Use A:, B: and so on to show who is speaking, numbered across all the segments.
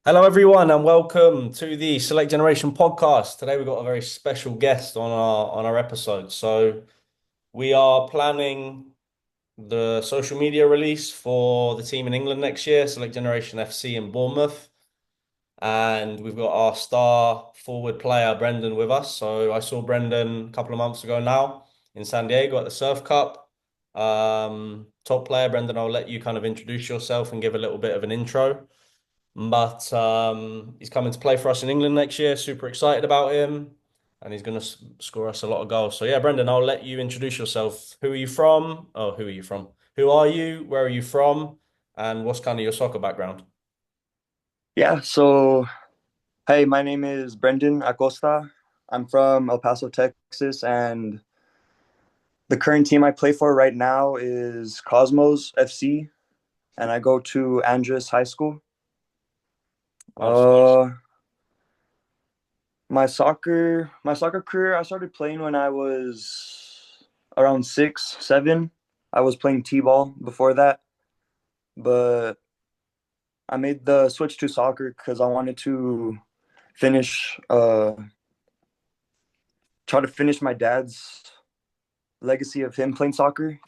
A: Hello, everyone, and welcome to the Select Generation podcast. Today, we've got a very special guest on our episode. So, we are planning the social media release for the team in England next year, Select Generation FC in Bournemouth, and we've got our star forward player Brenden with us. So, I saw Brenden a couple of months ago now in San Diego at the Surf Cup. Top player, Brenden. I'll let you kind of introduce yourself and give a little bit of an intro. But he's coming to play for us in England next year. Super excited about him, and he's going to score us a lot of goals. So yeah, Brenden, I'll let you introduce yourself. Who are you from? Oh, who are you from? Who are you? Where are you from? And what's kind of your soccer background?
B: So hey, my name is Brenden Acosta. I'm from El Paso, Texas, and the current team I play for right now is Cosmos FC, and I go to Andress High School.
A: Nice.
B: Uh, my soccer career, I started playing when I was around 6, 7. I was playing t-ball before that, but I made the switch to soccer because I wanted to finish, try to finish my dad's legacy of him playing soccer.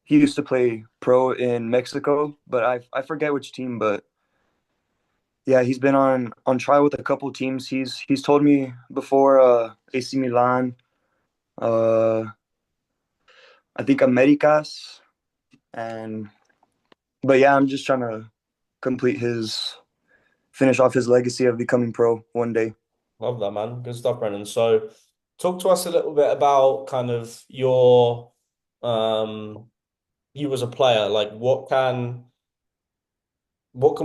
B: He used to play pro in Mexico, but I forget which team. But yeah, he's been on trial with a couple teams. He's told me before AC Milan, uh, I think Americas, and but yeah, I'm just trying to complete his finish off his legacy of becoming pro one day.
A: Love that, man. Good stuff, Brenden. So talk to us a little bit about kind of your um you as a player. Like what can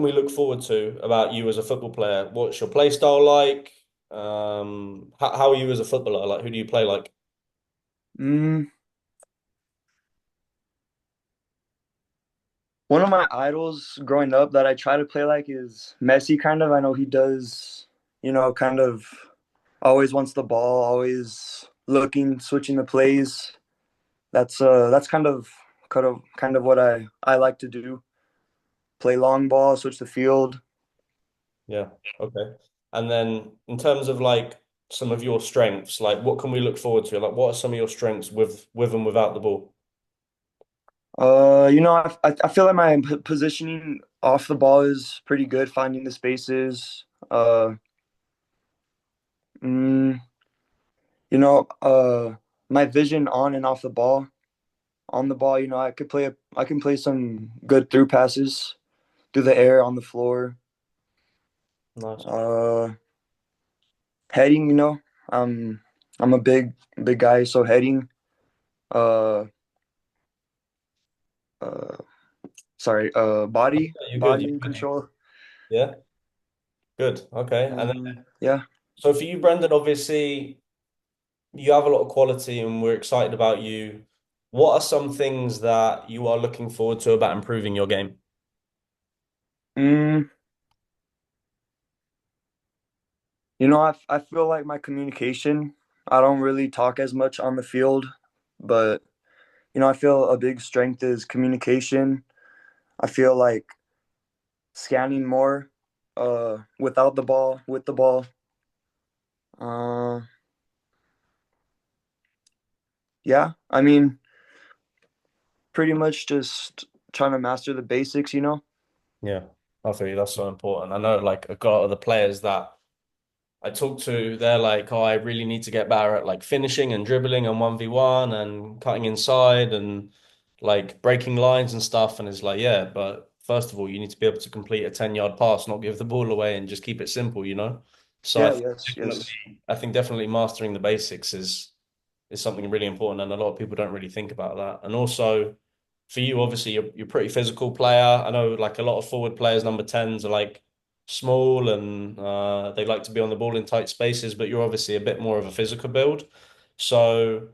A: we look forward to about you as a football player? What's your play style like? How are you as a footballer? Like, who do you play like?
B: Mm, One of my idols growing up that I try to play like is Messi. Kind of, I know he does, kind of always wants the ball, always looking, switching the plays. That's kind of what I like to do. Play long ball, switch the field.
A: Yeah. Okay. And then in terms of like some of your strengths, like what can we look forward to? Like, what are some of your strengths with and without the ball?
B: I feel like my positioning off the ball is pretty good, finding the spaces. Mm, you know, my vision on and off the ball. On the ball, I can play some good through passes through the air on the floor.
A: Nice.
B: Uh, Heading, I'm a big guy, so heading. Uh, uh, Sorry. Body,
A: You're good.
B: body
A: You're
B: and
A: good.
B: control.
A: Yeah. Good. Okay. And then,
B: Yeah.
A: so for you, Brendan, obviously you have a lot of quality and we're excited about you. What are some things that you are looking forward to about improving your game?
B: Mm, I feel like my communication. I don't really talk as much on the field, but I feel a big strength is communication. I feel like scanning more, without the ball, with the ball. Uh, yeah. I mean, pretty much just trying to master the basics.
A: Yeah, I feel you. That's so important. I know, like, a lot of the players that I talk to, they're like, oh, I really need to get better at like finishing and dribbling and 1v1 and cutting inside and like breaking lines and stuff. And it's like, yeah, but first of all, you need to be able to complete a 10-yard pass, not give the ball away and just keep it simple, you know? So
B: Yeah. Yes. Yes.
A: I think definitely mastering the basics is something really important, and a lot of people don't really think about that. And also, for you, obviously, you're a pretty physical player. I know, like a lot of forward players, number tens are like small and they like to be on the ball in tight spaces, but you're obviously a bit more of a physical build. So,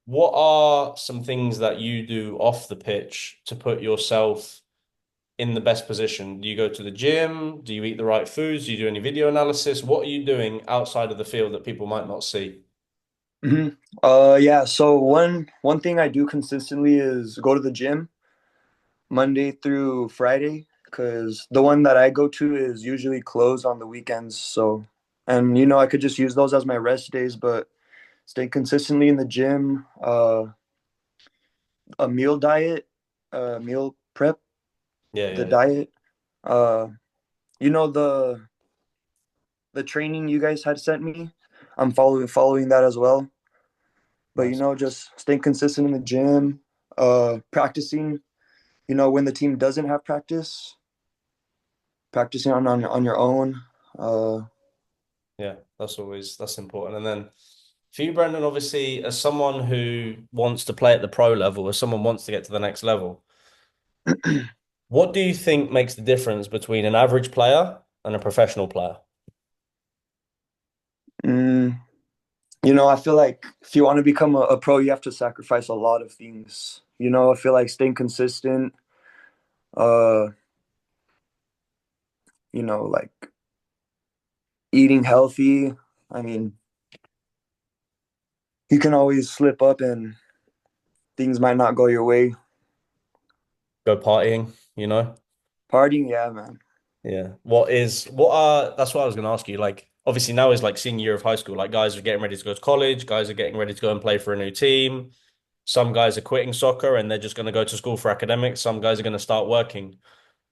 A: what are some things that you do off the pitch to put yourself in the best position? Do you go to the gym? Do you eat the right foods? Do you do any video analysis? What are you doing outside of the field that people might not see?
B: hmm yeah. So one thing I do consistently is go to the gym Monday through Friday. because the one that I go to is usually closed on the weekends. So, and I could just use those as my rest days, but stay consistently in the gym, a meal diet, meal prep,
A: Yeah,
B: the
A: yeah.
B: diet, uh, you know the training you guys had sent me. I'm following that as well. But
A: Nice.
B: just staying consistent in the gym, practicing. When the team doesn't have practice, practicing on your own. Uh,
A: Yeah, that's important. And then for you, Brenden, obviously, as someone who wants to play at the pro level, as someone wants to get to the next level, what do you think makes the difference between an average player and a professional player?
B: mm, I feel like if you want to become a pro, you have to sacrifice a lot of things. I feel like staying consistent, uh, like eating healthy. I mean, you can always slip up and things might not go your way.
A: Go partying?
B: Partying, yeah, man.
A: Yeah. That's what I was going to ask you. Like, obviously now is like senior year of high school. Like, guys are getting ready to go to college. Guys are getting ready to go and play for a new team. Some guys are quitting soccer and they're just going to go to school for academics. Some guys are going to start working.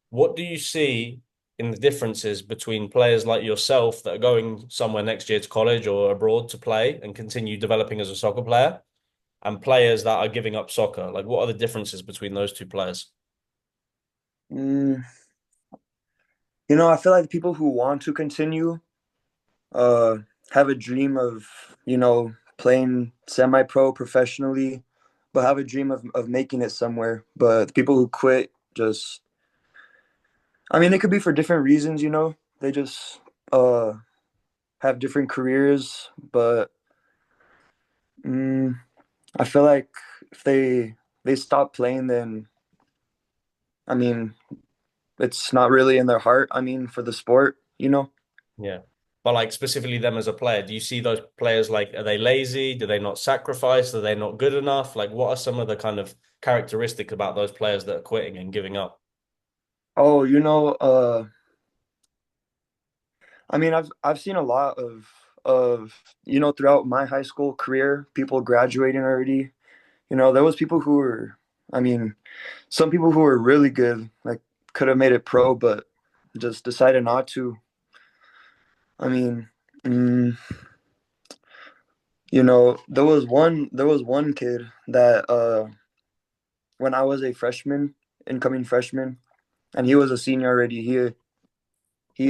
A: What do you see in the differences between players like yourself that are going somewhere next year to college or abroad to play and continue developing as a soccer player and players that are giving up soccer? Like, what are the differences between those two players?
B: Mm, I feel like people who want to continue uh, have a dream of, playing semi-pro professionally, but have a dream of making it somewhere. But the people who quit just, I mean, it could be for different reasons, They just uh, have different careers, but mm, I feel like if they stop playing, then I mean, it's not really in their heart. I mean, for the sport.
A: Yeah. But like specifically them as a player, do you see those players like are they lazy? Do they not sacrifice? Are they not good enough? Like what are some of the kind of characteristics about those players that are quitting and giving up?
B: Oh, I mean, I've seen a lot of throughout my high school career, people graduating already. There was people who were, I mean, some people who were really good, like could have made it pro, but just decided not to. I mean, mm, there was one kid that when I was a freshman, incoming freshman, and he was a senior already. He he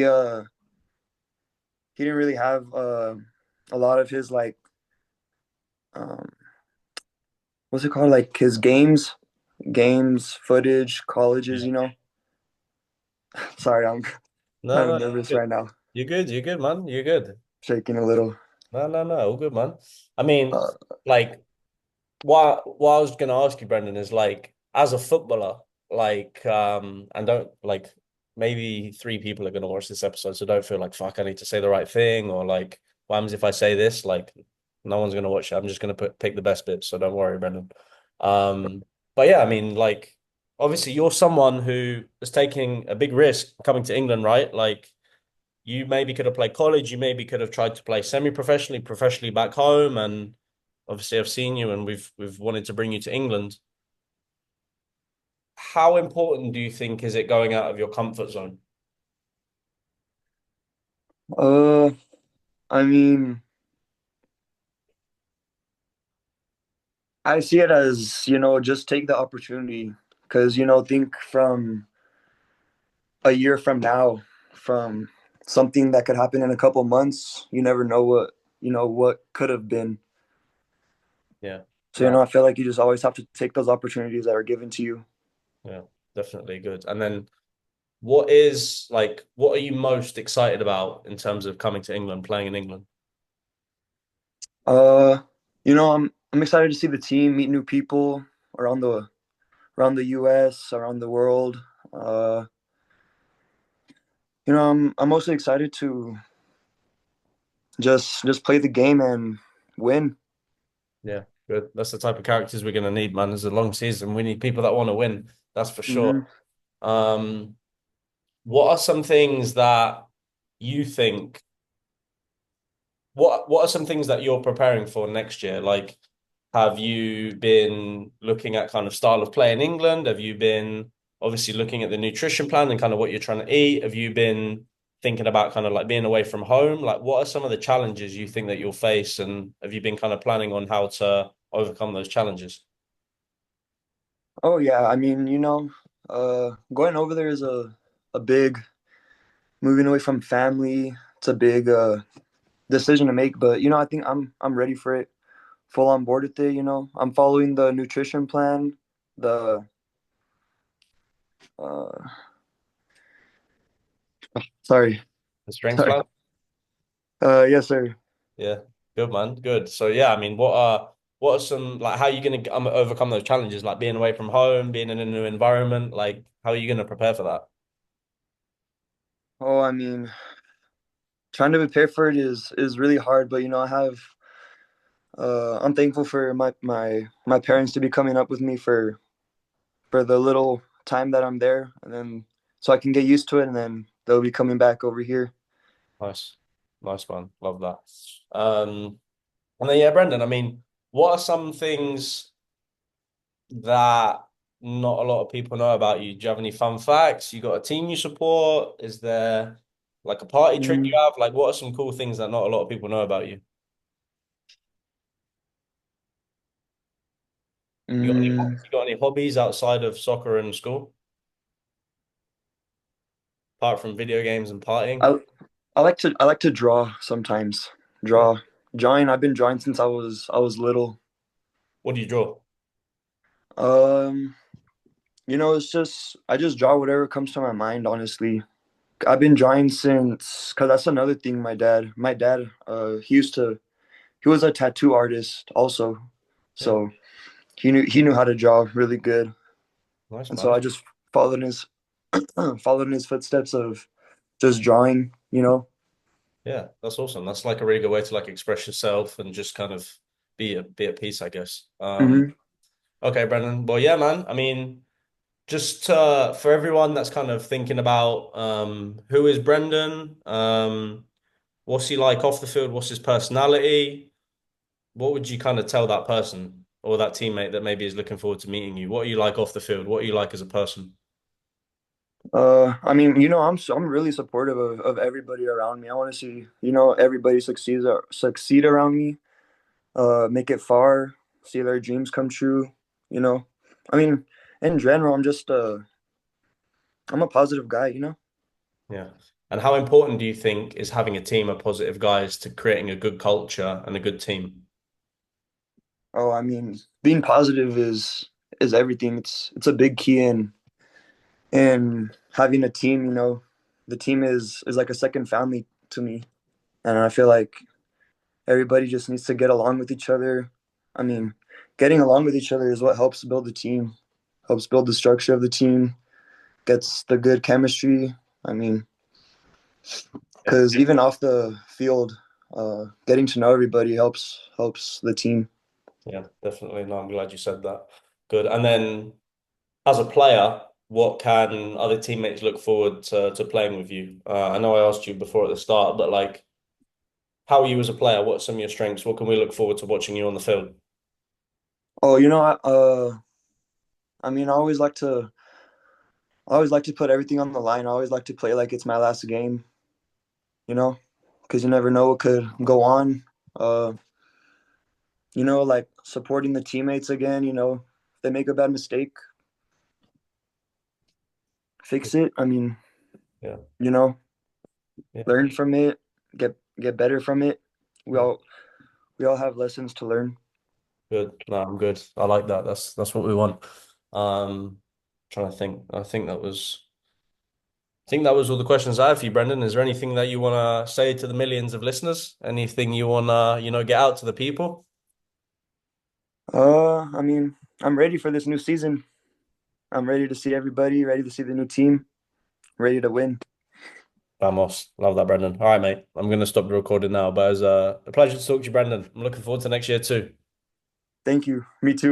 B: didn't really have a lot of his like um what's it called, like his games footage colleges.
A: Yeah.
B: Sorry, I'm
A: No,
B: kind of
A: no,
B: nervous
A: you're good.
B: right now,
A: You're good. You're good, man. You're good.
B: shaking a little.
A: No, no, no. All good, man. I mean,
B: uh,
A: like what I was gonna ask you, Brendan, is like as a footballer, like and don't like maybe three people are gonna watch this episode, so don't feel like fuck, I need to say the right thing or like what happens if I say this? Like no one's gonna watch it. I'm just gonna pick the best bits, so don't worry, Brendan. But yeah, I mean, like obviously you're someone who is taking a big risk coming to England, right? Like you maybe could have played college, you maybe could have tried to play semi-professionally, professionally back home, and obviously I've seen you and we've wanted to bring you to England. How important do you think is it going out of your comfort zone?
B: uh I mean, I see it as, just take the opportunity, because think from a year from now, from something that could happen in a couple months. You never know what could have been.
A: Yeah.
B: So
A: No,
B: I feel like you just always have to take those opportunities that are given to you.
A: yeah, definitely good. And then what are you most excited about in terms of coming to England, playing in England?
B: uh I'm excited to see the team, meet new people around the US, around the world. I'm mostly excited to just play the game and win.
A: Yeah, good. That's the type of characters we're gonna need, man. It's a long season. We need people that want to win. That's for sure.
B: Hmm.
A: Um, what are some things that you think what are some things that you're preparing for next year? Like, have you been looking at kind of style of play in England? Have you been obviously looking at the nutrition plan and kind of what you're trying to eat? Have you been thinking about kind of like being away from home? Like, what are some of the challenges you think that you'll face? And have you been kind of planning on how to overcome those challenges?
B: Oh yeah, I mean, going over there is a big moving away from family. It's a big decision to make, but I think I'm ready for it. Full on board with it. I'm following the nutrition plan, the uh, sorry,
A: The strength
B: sorry.
A: plan?
B: Yes, sir.
A: Yeah, good man, good. So yeah, I mean, what are some like how are you going to overcome those challenges, like being away from home, being in a new environment? Like, how are you going to prepare for that?
B: Oh, I mean, trying to prepare for it is really hard, but I'm thankful for my parents to be coming up with me for the little time that I'm there, and then so I can get used to it, and then they'll be coming back over here.
A: Nice, nice man, love that. And then yeah, Brendan, I mean, what are some things that not a lot of people know about you? Do you have any fun facts? You got a team you support? Is there like a party trick you
B: Mm,
A: have? Like, what are some cool things that not a lot of people know about you?
B: mm,
A: You got any hobbies outside of soccer and school, apart from video games and partying?
B: I I like to draw sometimes.
A: Yeah.
B: Drawing. I've been drawing since I was little.
A: What do you draw?
B: Um, it's just I just draw whatever comes to my mind. Honestly, I've been drawing since because that's another thing. My dad, he was a tattoo artist also,
A: Yeah,
B: so he knew how to draw really good,
A: nice
B: and so I
A: man.
B: just followed in his followed in his footsteps of just drawing.
A: Yeah, that's awesome. That's like a really good way to like express yourself and just kind of be at peace, I guess.
B: Hmm.
A: Okay, Brendan. Well, yeah, man. I mean, just for everyone that's kind of thinking about who is Brendan, what's he like off the field, what's his personality, what would you kind of tell that person or that teammate that maybe is looking forward to meeting you? What are you like off the field? What are you like as a person?
B: I mean, I'm really supportive of everybody around me. I want to see, everybody succeed around me, make it far, see their dreams come true, you know. I mean, in general, I'm a positive guy.
A: Yeah. And how important do you think is having a team of positive guys to creating a good culture and a good team?
B: Oh, I mean, being positive is everything. It's a big key in having a team, The team is like a second family to me, and I feel like everybody just needs to get along with each other. I mean, getting along with each other is what helps build the team, helps build the structure of the team, gets the good chemistry. I mean,
A: Yeah.
B: because even off the field, getting to know everybody helps the team.
A: Yeah, definitely. No, I'm glad you said that. Good. And then as a player, what can other teammates look forward to playing with you? I know I asked you before at the start, but like, how are you as a player? What's some of your strengths? What can we look forward to watching you on the field?
B: Oh, I mean, I always like to put everything on the line. I always like to play like it's my last game, you know, because you never know what could go on. Uh, like supporting the teammates again. If they make a bad mistake, fix it. I mean,
A: Yeah,
B: you know,
A: yeah,
B: learn from it, get better from it. We
A: yeah.
B: all we all have lessons to learn.
A: Good. No, I'm good. I like that. That's what we want. Trying to think. I think that was all the questions I have for you, Brendan. Is there anything that you want to say to the millions of listeners? Anything you want to, get out to the people?
B: I mean, I'm ready for this new season. I'm ready to see everybody, ready to see the new team, ready to win.
A: Vamos. Love that, Brendan. All right, mate. I'm going to stop the recording now, but it's a pleasure to talk to you, Brendan. I'm looking forward to next year too.
B: Thank you. Me too.